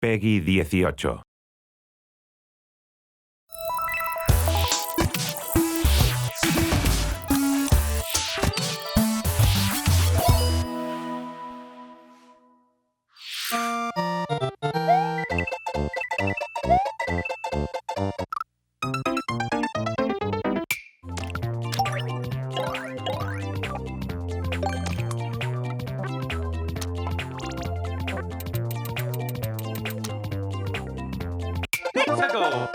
Peggy 18. Pixago!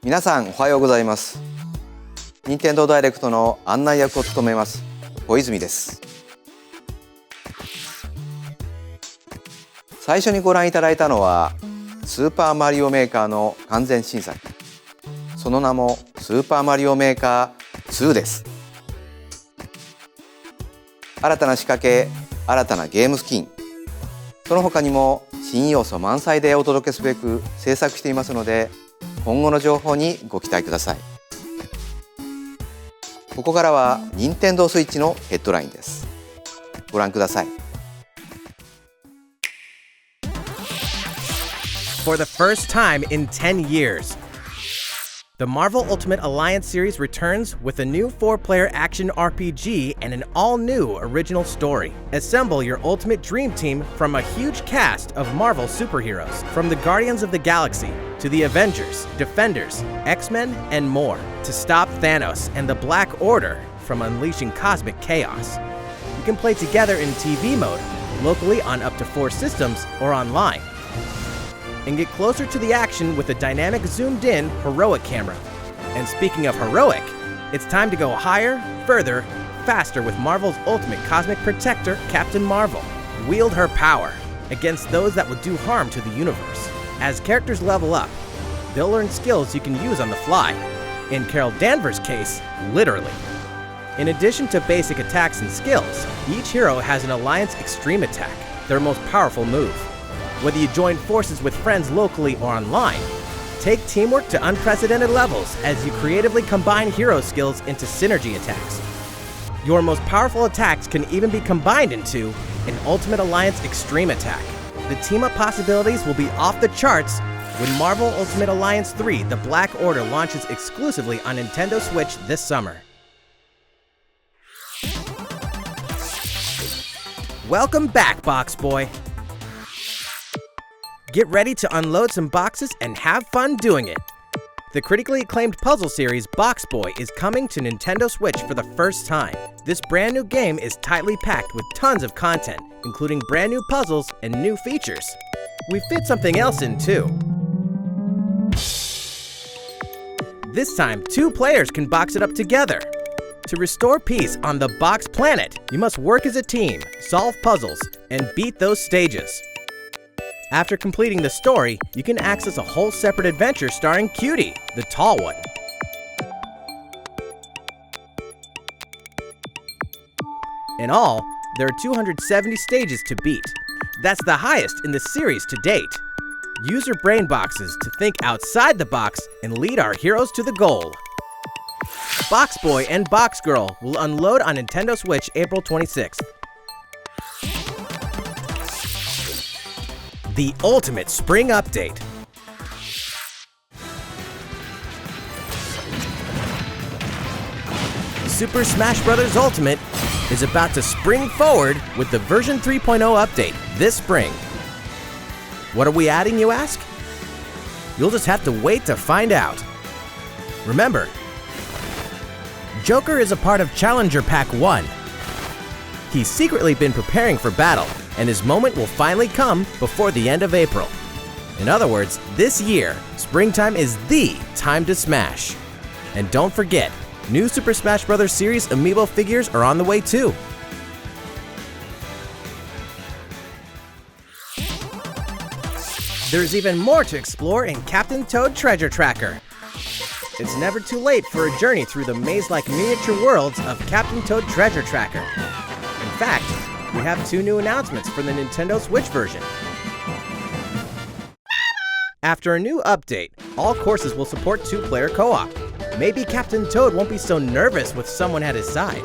皆さんおはようございます。任天堂ダイレクトの案内役を務めます小泉です。最初にご覧いただいたのはスーパーマリオメーカーの完全新作、その名もスーパーマリオメーカー2です。新たな仕掛け、新たなゲームスキン、その他にも新要素満載でお届けすべく制作していますので、今後の情報にご期待ください。ここからは任天堂スイッチのヘッドラインです。ご覧ください。For the first time in 10 years, the Marvel Ultimate Alliance series returns with a new 4-player action RPG and an all-new original story. Assemble your ultimate dream team from a huge cast of Marvel superheroes, from the Guardians of the Galaxy to the Avengers, Defenders, X-Men, and more, to stop Thanos and the Black Order from unleashing cosmic chaos. You can play together in TV mode, locally on up to 4 systems, or online, and get closer to the action with a dynamic zoomed-in heroic camera. And speaking of heroic, it's time to go higher, further, faster with Marvel's ultimate cosmic protector, Captain Marvel. Wield her power against those that would do harm to the universe. As characters level up, they'll learn skills you can use on the fly. In Carol Danvers' case, literally. In addition to basic attacks and skills, each hero has an Alliance Extreme attack, their most powerful move. Whether you join forces with friends locally or online, take teamwork to unprecedented levels as you creatively combine hero skills into synergy attacks. Your most powerful attacks can even be combined into an Ultimate Alliance Extreme attack. The team-up possibilities will be off the charts when Marvel Ultimate Alliance 3: The Black Order launches exclusively on Nintendo Switch this summer. Welcome back, Box Boy! Get ready to unload some boxes and have fun doing it. The critically acclaimed puzzle series Box Boy is coming to Nintendo Switch for the first time. This brand new game is tightly packed with tons of content, including brand new puzzles and new features. We fit something else in too. This time, 2 players can box it up together. To restore peace on the Box Planet, you must work as a team, solve puzzles, and beat those stages. After completing the story, you can access a whole separate adventure starring Cutie, the tall one. In all, there are 270 stages to beat. That's the highest in the series to date. Use your brain boxes to think outside the box and lead our heroes to the goal. Box Boy and Box Girl will unload on Nintendo Switch April 26th. The Ultimate Spring Update. Super Smash Bros. Ultimate is about to spring forward with the version 3.0 update this spring. What are we adding, you ask? You'll just have to wait to find out. Remember, Joker is a part of Challenger Pack 1. He's secretly been preparing for battle, and his moment will finally come before the end of April. In other words, this year, springtime is the time to smash. And don't forget, new Super Smash Bros. Series amiibo figures are on the way too. There's even more to explore in Captain Toad Treasure Tracker. It's never too late for a journey through the maze-like miniature worlds of Captain Toad Treasure Tracker. In fact, we have 2 new announcements for the Nintendo Switch version. After a new update, all courses will support 2-player co-op. Maybe Captain Toad won't be so nervous with someone at his side.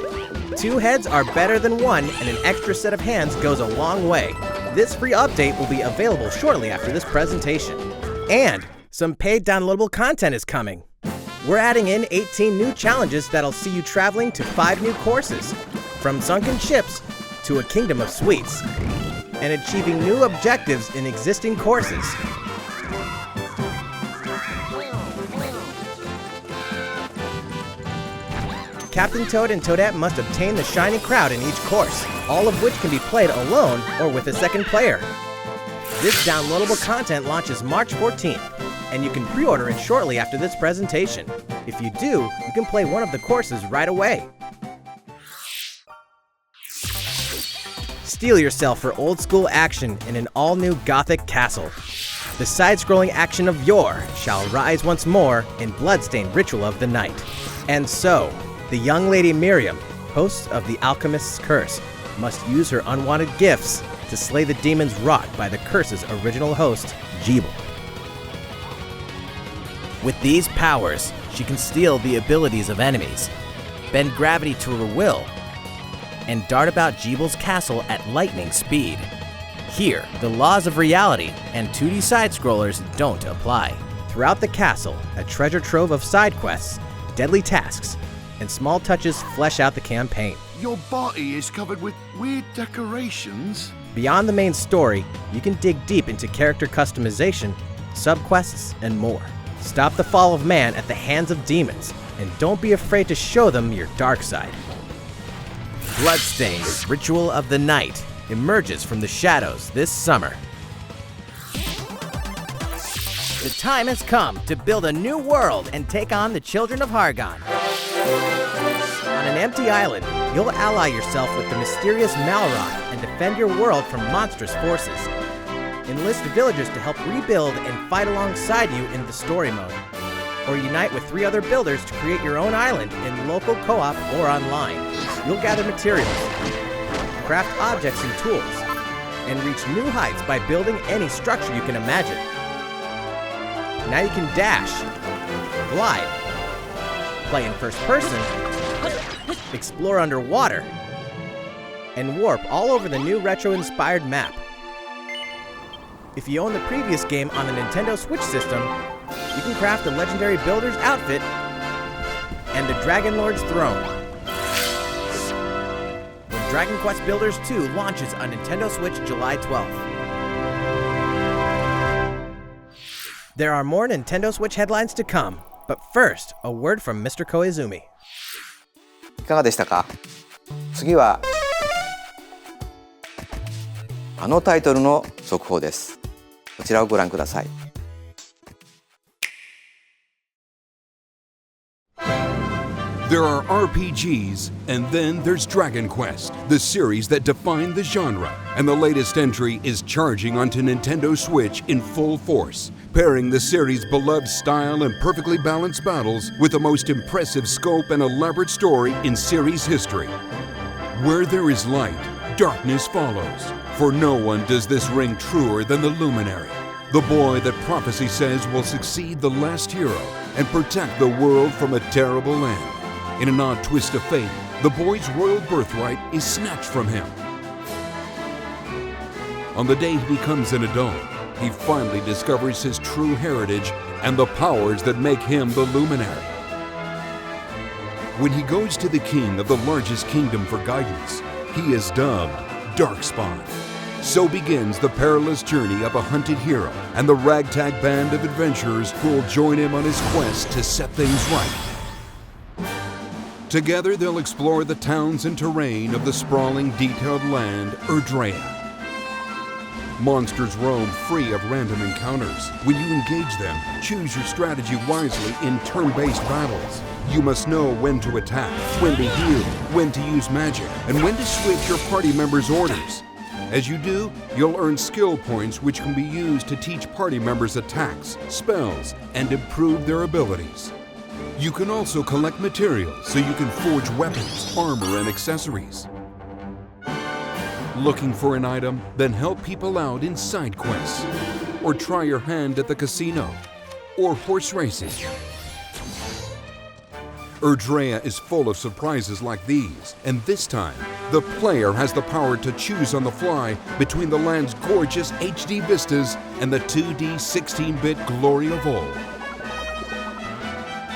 2 heads are better than 1, and an extra set of hands goes a long way. This free update will be available shortly after this presentation. And some paid downloadable content is coming. We're adding in 18 new challenges that'll see you traveling to 5 new courses, from sunken ships to a kingdom of sweets, and achieving new objectives in existing courses. Captain Toad and Toadette must obtain the shiny crowd in each course, all of which can be played alone or with a second player. This downloadable content launches March 14th, and you can pre-order it shortly after this presentation. If you do, you can play one of the courses right away. Steel yourself for old-school action in an all-new Gothic castle. The side-scrolling action of yore shall rise once more in bloodstained ritual of the night. And so, the young lady Miriam, host of the Alchemist's Curse, must use her unwanted gifts to slay the demons wrought by the curse's original host, Jeeble. With these powers, she can steal the abilities of enemies, bend gravity to her will, and dart about Jeeble's castle at lightning speed. Here, the laws of reality and 2D side-scrollers don't apply. Throughout the castle, a treasure trove of side quests, deadly tasks, and small touches flesh out the campaign. Your body is covered with weird decorations. Beyond the main story, you can dig deep into character customization, subquests, and more. Stop the fall of man at the hands of demons, and don't be afraid to show them your dark side. Bloodstained Ritual of the Night emerges from the shadows this summer. The time has come to build a new world and take on the children of Hargon. On an empty island, you'll ally yourself with the mysterious Malroth and defend your world from monstrous forces. Enlist villagers to help rebuild and fight alongside you in the story mode. Or unite with 3 other builders to create your own island in local co-op or online. You'll gather materials, craft objects and tools, and reach new heights by building any structure you can imagine. Now you can dash, glide, play in first person, explore underwater, and warp all over the new retro-inspired map. If you own the previous game on the Nintendo Switch system, you can craft the legendary Builder's outfit and the Dragon Lord's throne. When Dragon Quest Builders 2 launches on Nintendo Switch July 12th. There are more Nintendo Switch headlines to come, but first, a word from Mr. Koizumi. いかがでしたか？次はあのタイトルの速報です。こちらをご覧ください。There are RPGs, and then there's Dragon Quest, the series that defined the genre. And the latest entry is charging onto Nintendo Switch in full force, pairing the series' beloved style and perfectly balanced battles with the most impressive scope and elaborate story in series history. Where there is light, darkness follows. For no one does this ring truer than the Luminary, the boy that prophecy says will succeed the last hero and protect the world from a terrible end. In an odd twist of fate, the boy's royal birthright is snatched from him. On the day he becomes an adult, he finally discovers his true heritage and the powers that make him the Luminary. When he goes to the king of the largest kingdom for guidance, he is dubbed Darkspawn. So begins the perilous journey of a hunted hero and the ragtag band of adventurers who will join him on his quest to set things right. Together they'll explore the towns and terrain of the sprawling, detailed land, Erdrea. Monsters roam free of random encounters. When you engage them, choose your strategy wisely in turn-based battles. You must know when to attack, when to heal, when to use magic, and when to switch your party members' orders. As you do, you'll earn skill points which can be used to teach party members attacks, spells, and improve their abilities. You can also collect materials so you can forge weapons, armor, and accessories. Looking for an item? Then help people out in side quests. Or try your hand at the casino. Or horse racing. Erdrea is full of surprises like these, and this time, the player has the power to choose on the fly between the land's gorgeous HD vistas and the 2D 16-bit glory of old.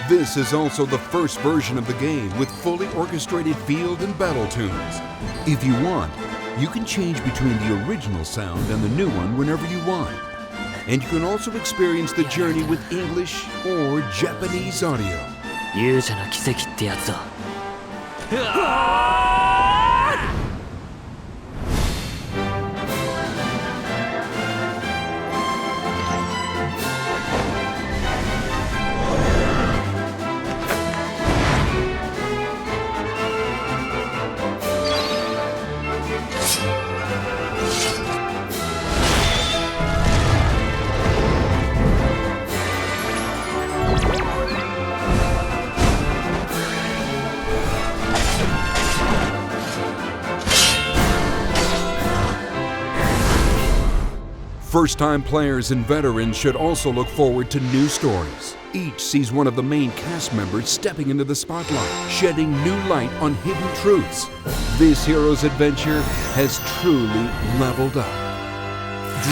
This is also the first version of the game with fully orchestrated field and battle tunes. If you want, you can change between the original sound and the new one whenever you want. And you can also experience the journey with English or Japanese audio. 勇者の奇跡ってやつだ。 First-time players and veterans should also look forward to new stories. Each sees one of the main cast members stepping into the spotlight, shedding new light on hidden truths. This hero's adventure has truly leveled up.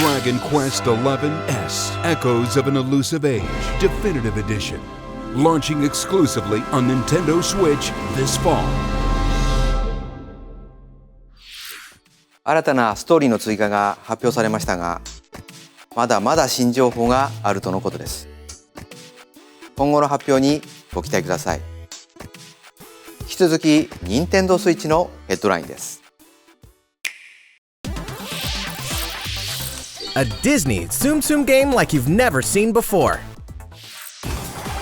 Dragon Quest XI-S, Echoes of an Elusive Age, Definitive Edition. Launching exclusively on Nintendo Switch this fall. 新たなストーリーの追加が発表されましたが、まだまだ新情報があるとのことです。今後の発表にご期待ください。引き続き、Nintendo Switch のヘッドラインです。A Disney Tsum Tsum game like you've never seen before.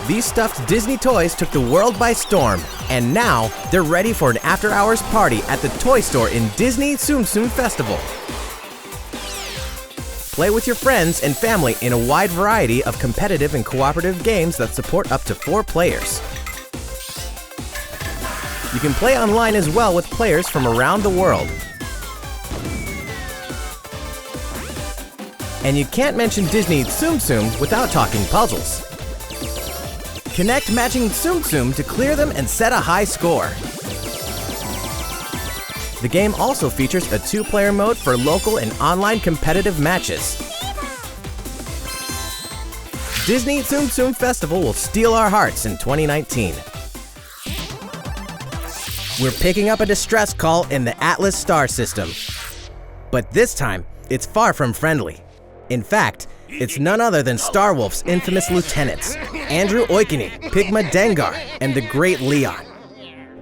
These stuffed Disney toys took the world by storm, and now they're ready for an after-hours party at the toy store in Disney Tsum Tsum Festival. Play with your friends and family in a wide variety of competitive and cooperative games that support up to 4 players. You can play online as well with players from around the world. And you can't mention Disney Tsum Tsum without talking puzzles. Connect matching Tsum Tsum to clear them and set a high score. The game also features a 2-player mode for local and online competitive matches. Disney Tsum Tsum Festival will steal our hearts in 2019. We're picking up a distress call in the Atlas star system. But this time, it's far from friendly. In fact, it's none other than Starwolf's infamous lieutenants, Andrew Oikini, Pigma Dengar, and the Great Leon.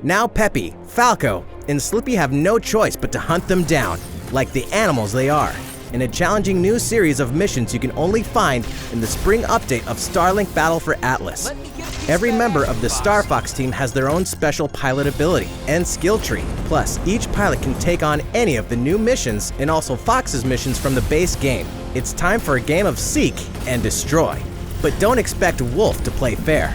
Now Peppy, Falco, and Slippy have no choice but to hunt them down, like the animals they are, in a challenging new series of missions you can only find in the spring update of Starlink Battle for Atlas. Every member of the Star Fox team has their own special pilot ability and skill tree. Plus, each pilot can take on any of the new missions and also Fox's missions from the base game. It's time for a game of seek and destroy. But don't expect Wolf to play fair.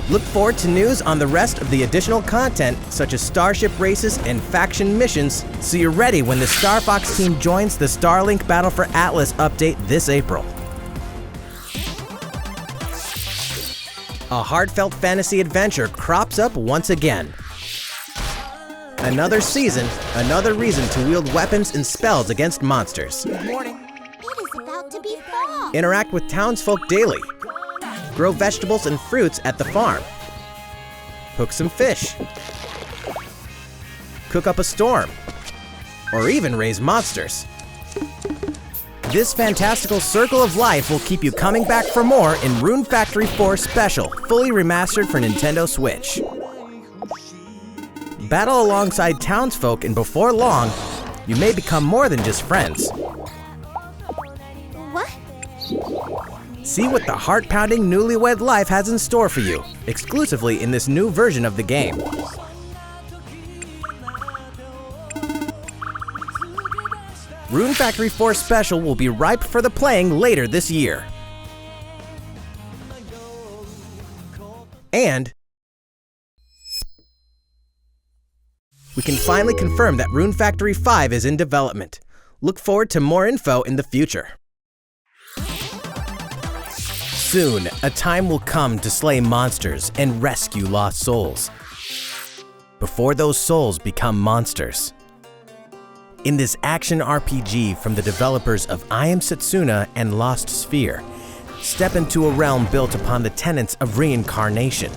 Look forward to news on the rest of the additional content, such as starship races and faction missions, so you're ready when the Star Fox team joins the Starlink Battle for Atlas update this April. A heartfelt fantasy adventure crops up once again. Another season, another reason to wield weapons and spells against monsters. It is about to be fall. Interact with townsfolk daily. Grow vegetables and fruits at the farm. hook some fish, cook up a storm, or even raise monsters. This fantastical circle of life will keep you coming back for more in Rune Factory 4 Special, fully remastered for Nintendo Switch. Battle alongside townsfolk, and before long, you may become more than just friends. What? See what the heart-pounding newlywed life has in store for you, exclusively in this new version of the game. Rune Factory 4 Special will be ripe for the playing later this year. And we can finally confirm that Rune Factory 5 is in development. Look forward to more info in the future. Soon, a time will come to slay monsters and rescue lost souls, before those souls become monsters. In this action RPG from the developers of I Am Setsuna and Lost Sphere, step into a realm built upon the tenets of reincarnation.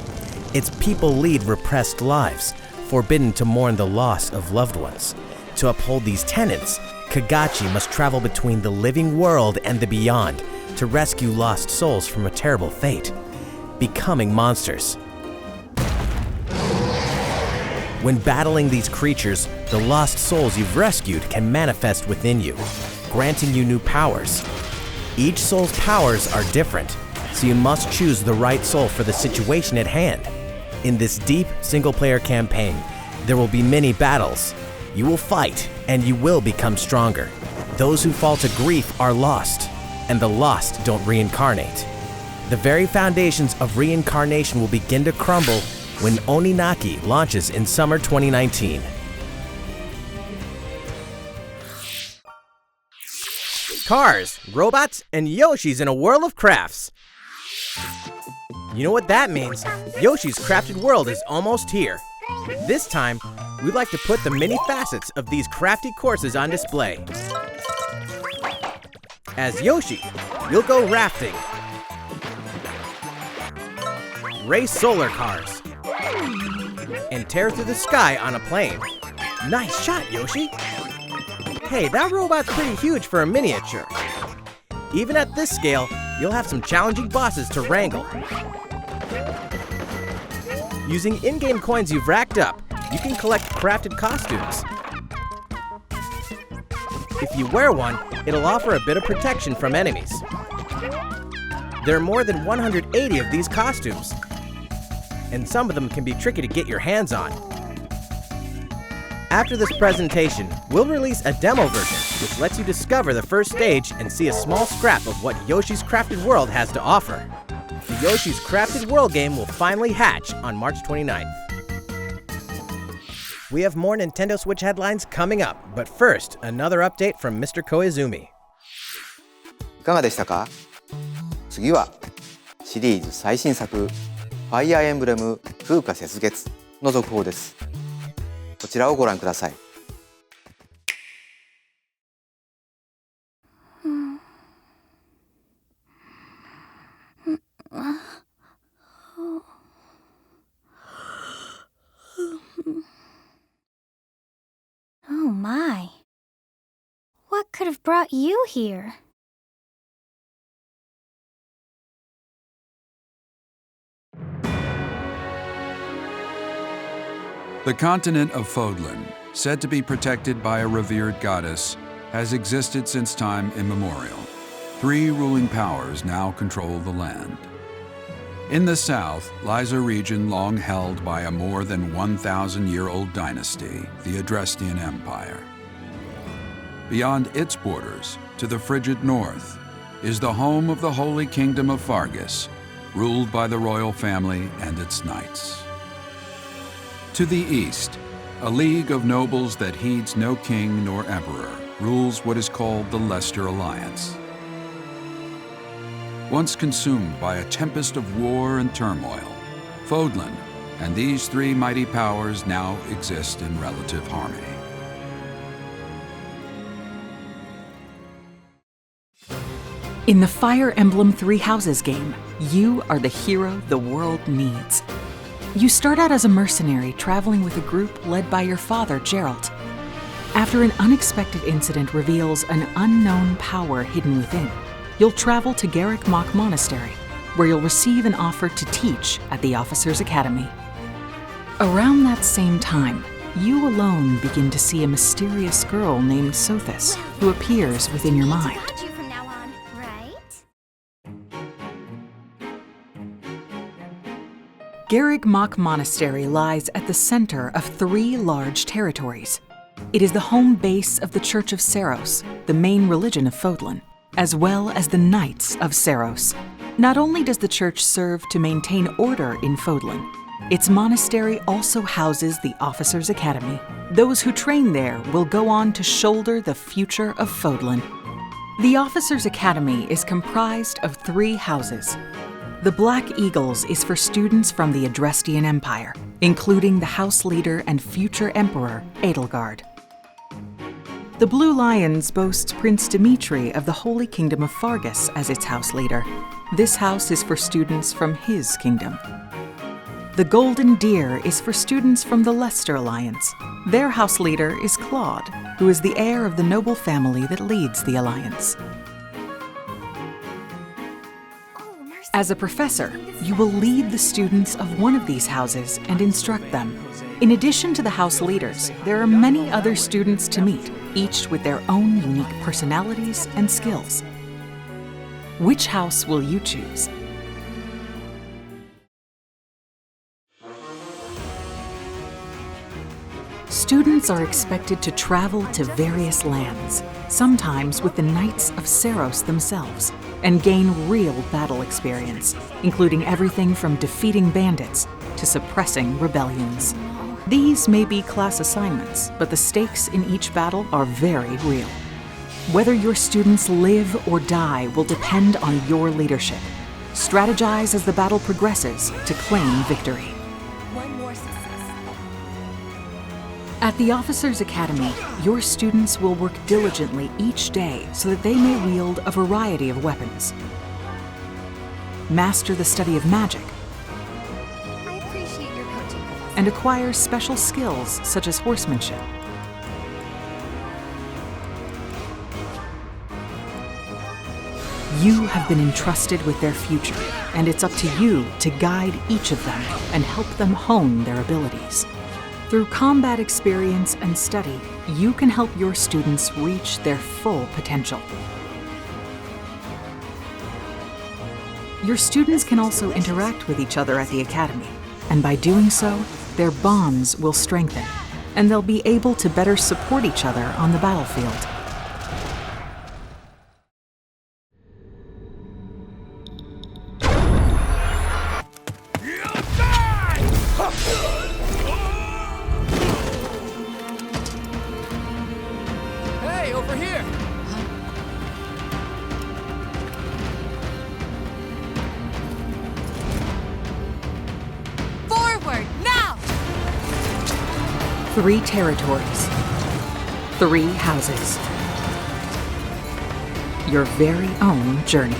Its people lead repressed lives, forbidden to mourn the loss of loved ones. To uphold these tenets, Kagachi must travel between the living world and the beyond to rescue lost souls from a terrible fate, becoming monsters. When battling these creatures, the lost souls you've rescued can manifest within you, granting you new powers. Each soul's powers are different, so you must choose the right soul for the situation at hand. In this deep single-player campaign, there will be many battles. You will fight, and you will become stronger. Those who fall to grief are lost, and the lost don't reincarnate. The very foundations of reincarnation will begin to crumble when Oninaki launches in summer 2019. Cars, robots, and Yoshis in a world of crafts. You know what that means? Yoshi's Crafted World is almost here. This time, we'd like to put the many facets of these crafty courses on display. As Yoshi, you'll go rafting, race solar cars, and tear through the sky on a plane. Nice shot, Yoshi! Hey, that robot's pretty huge for a miniature. Even at this scale, you'll have some challenging bosses to wrangle. Using in-game coins you've racked up, you can collect crafted costumes. If you wear one, it'll offer a bit of protection from enemies. There are more than 180 of these costumes, and some of them can be tricky to get your hands on. After this presentation, we'll release a demo version, which lets you discover the first stage and see a small scrap of what Yoshi's Crafted World has to offer. The Yoshi's Crafted World game will finally hatch on March 29th. We have more Nintendo Switch headlines coming up, but first, another update from Mr. Koizumi. いかがでしたか？次はシリーズ最新作 Fire Emblem 風化雪月の続報です。こちらをご覧ください。Oh my. What could have brought you here? The continent of Fodlan, said to be protected by a revered goddess, has existed since time immemorial. 3 ruling powers now control the land. In the south lies a region long held by a more than 1,000-year-old dynasty, the Adrestian Empire. Beyond its borders, to the frigid north, is the home of the Holy Kingdom of Fargus, ruled by the royal family and its knights. To the east, a league of nobles that heeds no king nor emperor rules what is called the Leicester Alliance. Once consumed by a tempest of war and turmoil, Fodlan and these 3 mighty powers now exist in relative harmony. In the Fire Emblem 3 Houses game, you are the hero the world needs. You start out as a mercenary traveling with a group led by your father, Geralt. After an unexpected incident reveals an unknown power hidden within, you'll travel to Garrick Mach Monastery, where you'll receive an offer to teach at the Officers' Academy. Around that same time, you alone begin to see a mysterious girl named Sothis, who appears within your mind. You from now on, right? Garrick Mach Monastery lies at the center of 3 large territories. It is the home base of the Church of Seiros, the main religion of Fodlan, as well as the Knights of Seiros. Not only does the church serve to maintain order in Fodlan, its monastery also houses the Officers' Academy. Those who train there will go on to shoulder the future of Fodlan. The Officers' Academy is comprised of 3 houses. The Black Eagles is for students from the Adrestian Empire, including the house leader and future emperor, Edelgard. The Blue Lions boasts Prince Dimitri of the Holy Kingdom of Fargus as its house leader. This house is for students from his kingdom. The Golden Deer is for students from the Leicester Alliance. Their house leader is Claude, who is the heir of the noble family that leads the Alliance. As a professor, you will lead the students of one of these houses and instruct them. In addition to the house leaders, there are many other students to meet, each with their own unique personalities and skills. Which house will you choose? Students are expected to travel to various lands, sometimes with the Knights of Seiros themselves, and gain real battle experience, including everything from defeating bandits to suppressing rebellions. These may be class assignments, but the stakes in each battle are very real. Whether your students live or die will depend on your leadership. Strategize as the battle progresses to claim victory. At the Officers' Academy, your students will work diligently each day so that they may wield a variety of weapons. Master the study of magic. I appreciate your coaching. And acquire special skills such as horsemanship. You have been entrusted with their future, and it's up to you to guide each of them and help them hone their abilities. Through combat experience and study, you can help your students reach their full potential. Your students can also interact with each other at the Academy, and by doing so, their bonds will strengthen, and they'll be able to better support each other on the battlefield. Three territories, 3 houses, your very own journey.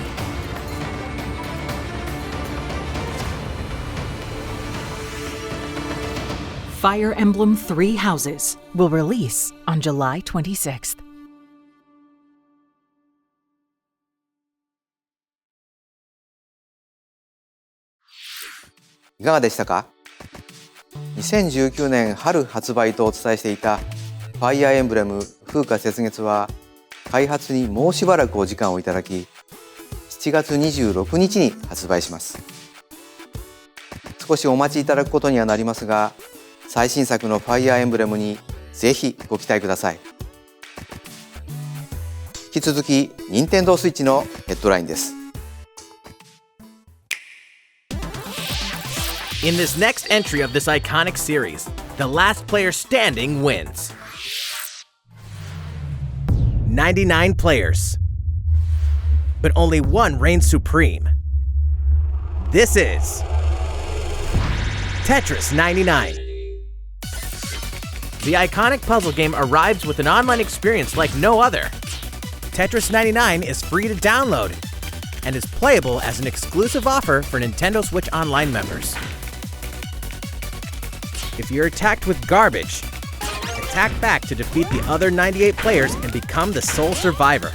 Fire Emblem 3 Houses will release on July 26th. いかがでしたか？2019年春発売とお伝えしていたファイアーエンブレム風化雪月は開発にもうしばらくお時間をいただき7月26日に発売します。少しお待ちいただくことにはなりますが最新作のファイアーエンブレムにぜひご期待ください。引き続き任天堂スイッチのヘッドラインです。In this next entry of this iconic series, the last player standing wins. 99 players. But only one reigns supreme. This is Tetris 99. The iconic puzzle game arrives with an online experience like no other. Tetris 99 is free to download and is playable as an exclusive offer for Nintendo Switch Online members. If you're attacked with garbage, attack back to defeat the other 98 players and become the sole survivor.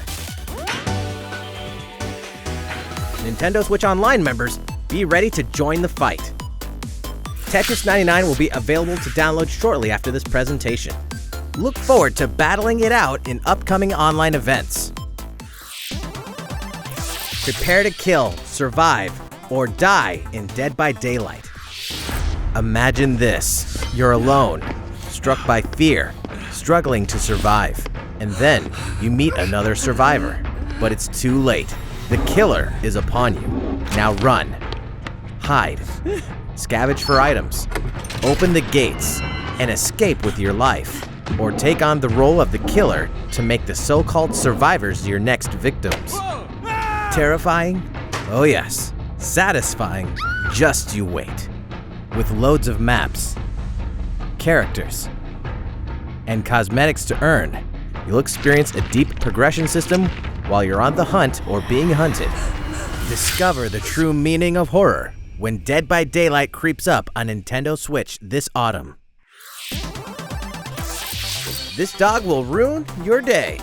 Nintendo Switch Online members, be ready to join the fight. Tetris 99 will be available to download shortly after this presentation. Look forward to battling it out in upcoming online events. Prepare to kill, survive, or die in Dead by Daylight. Imagine this. You're alone, struck by fear, struggling to survive. And then you meet another survivor. But it's too late. The killer is upon you. Now run. Hide. Scavenge for items. Open the gates and escape with your life. Or take on the role of the killer to make the so-called survivors your next victims. Terrifying? Oh yes. Satisfying? Just you wait. With loads of maps, characters, and cosmetics to earn, you'll experience a deep progression system while you're on the hunt or being hunted. Discover the true meaning of horror when Dead by Daylight creeps up on Nintendo Switch this autumn. This dog will ruin your day.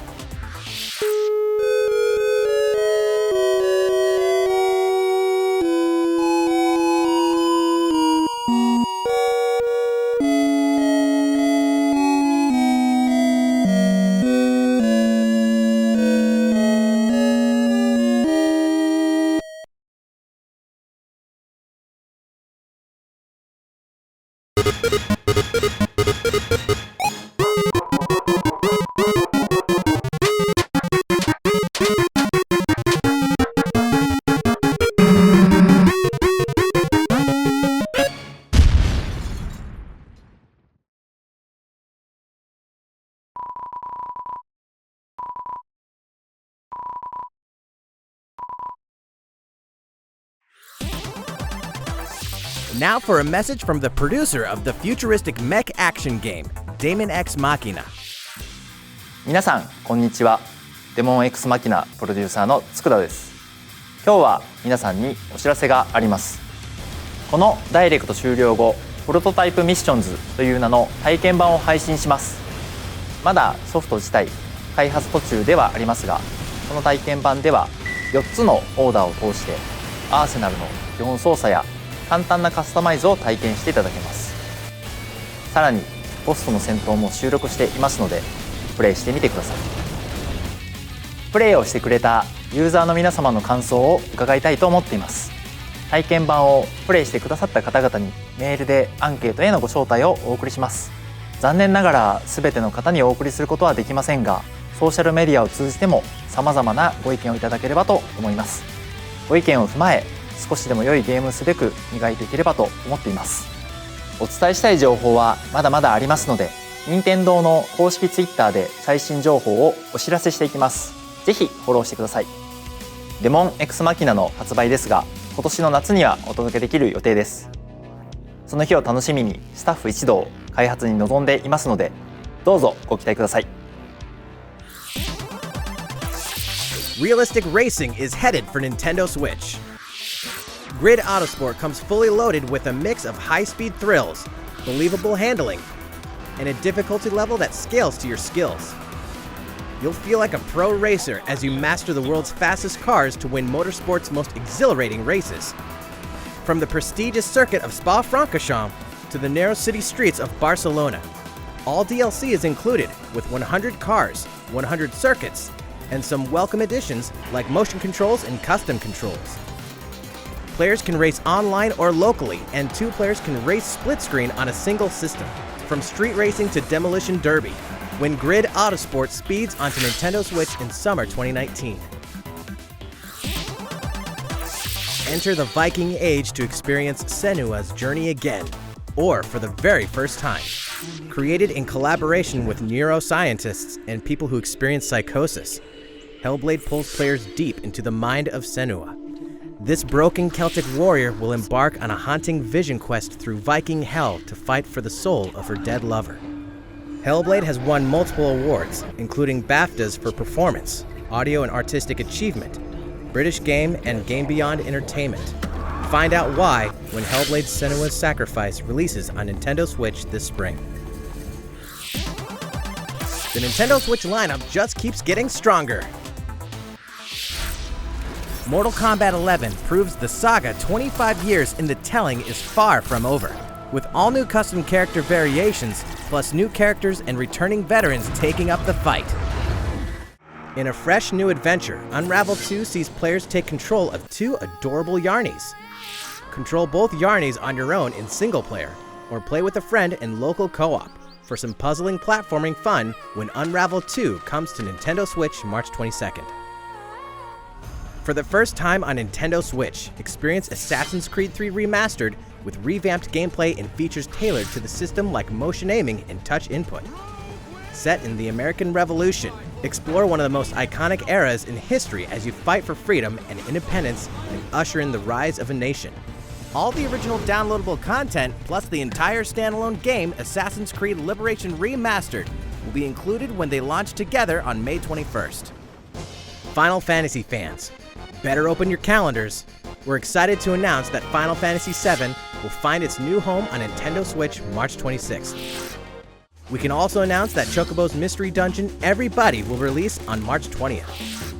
Now for a message from the producer of the futuristic mech action game, Daemon X Machina. 皆さんこんにちは。デモン X マキナプロデューサーの佃です。今日は皆さんにお知らせがあります。このダイレクト終了後、プロトタイプミッションズという名の体験版を配信します。まだソフト自体開発途中ではありますが、この体験版では4つのオーダーを通してアーセナルの基本操作や簡単なカスタマイズを体験していただけます。さらにボスとの戦闘も収録していますのでプレイしてみてください。プレイをしてくれたユーザーの皆様の感想を伺いたいと思っています。体験版をプレイしてくださった方々にメールでアンケートへのご招待をお送りします。残念ながら全ての方にお送りすることはできませんが、ソーシャルメディアを通じても様々なご意見をいただければと思います。ご意見を踏まえ少しでも良いゲームすべく磨いていければと思っています。お伝えしたい情報はまだまだありますので、任天堂の公式 Twitter で最新情報をお知らせしていきます。ぜひフォローしてください。デモン X マキナの発売ですが、今年の夏にはお届けできる予定です。その日を楽しみにスタッフ一同開発に臨んでいますので、どうぞご期待ください。Realistic racing is headed for Nintendo Switch. Grid Autosport comes fully loaded with a mix of high-speed thrills, believable handling, and a difficulty level that scales to your skills. You'll feel like a pro racer as you master the world's fastest cars to win motorsport's most exhilarating races. From the prestigious circuit of Spa-Francorchamps to the narrow city streets of Barcelona, all DLC is included with 100 cars, 100 circuits, and some welcome additions like motion controls and custom controls. Players can race online or locally, and two players can race split screen on a single system. From street racing to demolition derby, when Grid Autosport speeds onto Nintendo Switch in summer 2019. Enter the Viking Age to experience Senua's journey again, or for the very first time. Created in collaboration with neuroscientists and people who experience psychosis, Hellblade pulls players deep into the mind of Senua. This broken Celtic warrior will embark on a haunting vision quest through Viking hell to fight for the soul of her dead lover. Hellblade has won multiple awards, including BAFTAs for performance, audio and artistic achievement, British Game and Game Beyond Entertainment. Find out why when Hellblade: Senua's Sacrifice releases on Nintendo Switch this spring. The Nintendo Switch lineup just keeps getting stronger. Mortal Kombat 11 proves the saga 25 years in the telling is far from over, with all new custom character variations, plus new characters and returning veterans taking up the fight. In a fresh new adventure, Unravel 2 sees players take control of two adorable Yarnies. Control both Yarnies on your own in single player, or play with a friend in local co-op for some puzzling platforming fun when Unravel 2 comes to Nintendo Switch March 22nd. For the first time on Nintendo Switch, experience Assassin's Creed 3 Remastered with revamped gameplay and features tailored to the system like motion aiming and touch input. Set in the American Revolution, explore one of the most iconic eras in history as you fight for freedom and independence and usher in the rise of a nation. All the original downloadable content, plus the entire standalone game, Assassin's Creed Liberation Remastered, will be included when they launch together on May 21st. Final Fantasy fans, better open your calendars. We're excited to announce that Final Fantasy VII will find its new home on Nintendo Switch March 26th. We can also announce that Chocobo's Mystery Dungeon Everybody will release on March 20th.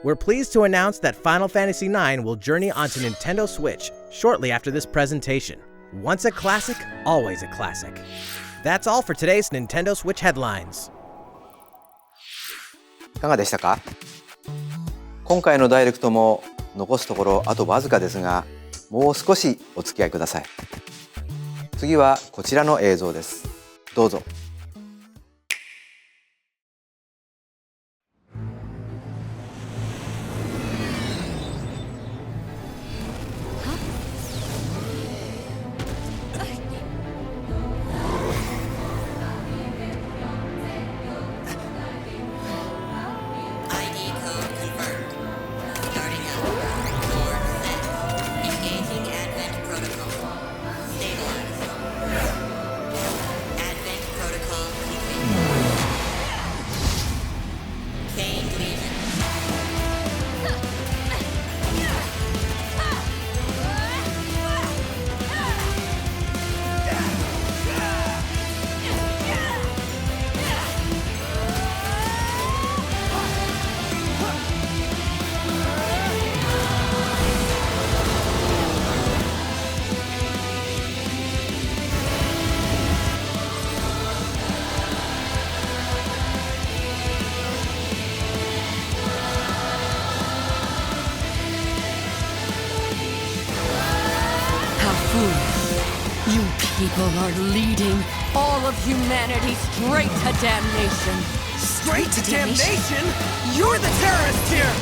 We're pleased to announce that Final Fantasy IX will journey onto Nintendo Switch shortly after this presentation. Once a classic, always a classic. That's all for today's Nintendo Switch headlines. いかがでしたか？今回のダイレクトも残すところあとわずかですが、もう少しお付き合いください。次はこちらの映像です。どうぞ。You people are leading all of humanity straight to damnation. Straight to damnation? You're the terrorist here!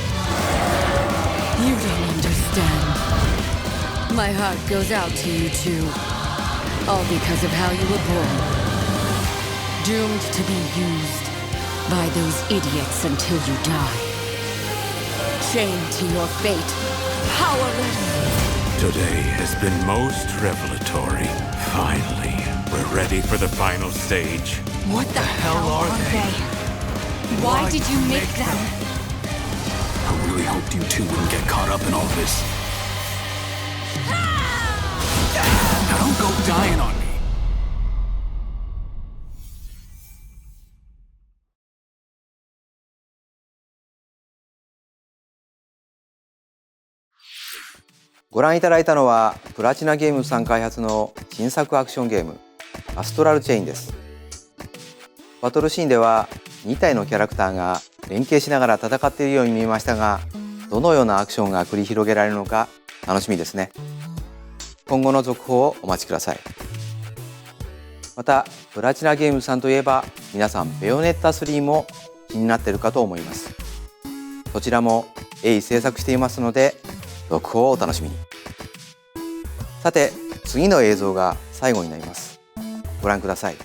You don't understand. My heart goes out to you too. All because of how you were born. Doomed to be used by those idiots until you die. Chained to your fate. Powerless. Today has been most revelatory. Finally, we're ready for the final stage. What the hell are they? Why did you make them? I really hoped you two wouldn't get caught up in all this. Now don't go dying on me.ご覧いただいたのはプラチナゲームズさん開発の新作アクションゲームアストラルチェインです。バトルシーンでは2体のキャラクターが連携しながら戦っているように見えましたが、どのようなアクションが繰り広げられるのか楽しみですね。今後の続報をお待ちください。またプラチナゲームズさんといえば皆さんベヨネッタ3も気になっているかと思います。そちらも鋭意制作していますので続報をお楽しみに。さて次の映像が最後になります。ご覧ください。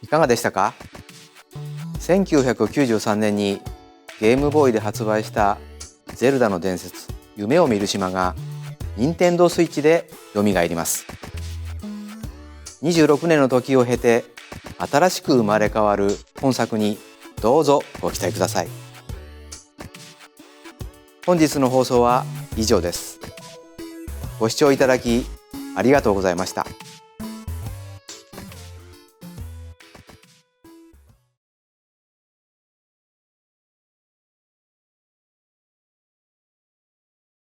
いかがでしたか？ 1993年にゲームボーイで発売したゼルダの伝説夢を見る島が任天堂スイッチで蘇ります。26年の時を経て新しく生まれ変わる本作にどうぞご期待ください。本日の放送は以上です。ご視聴いただきありがとうございました。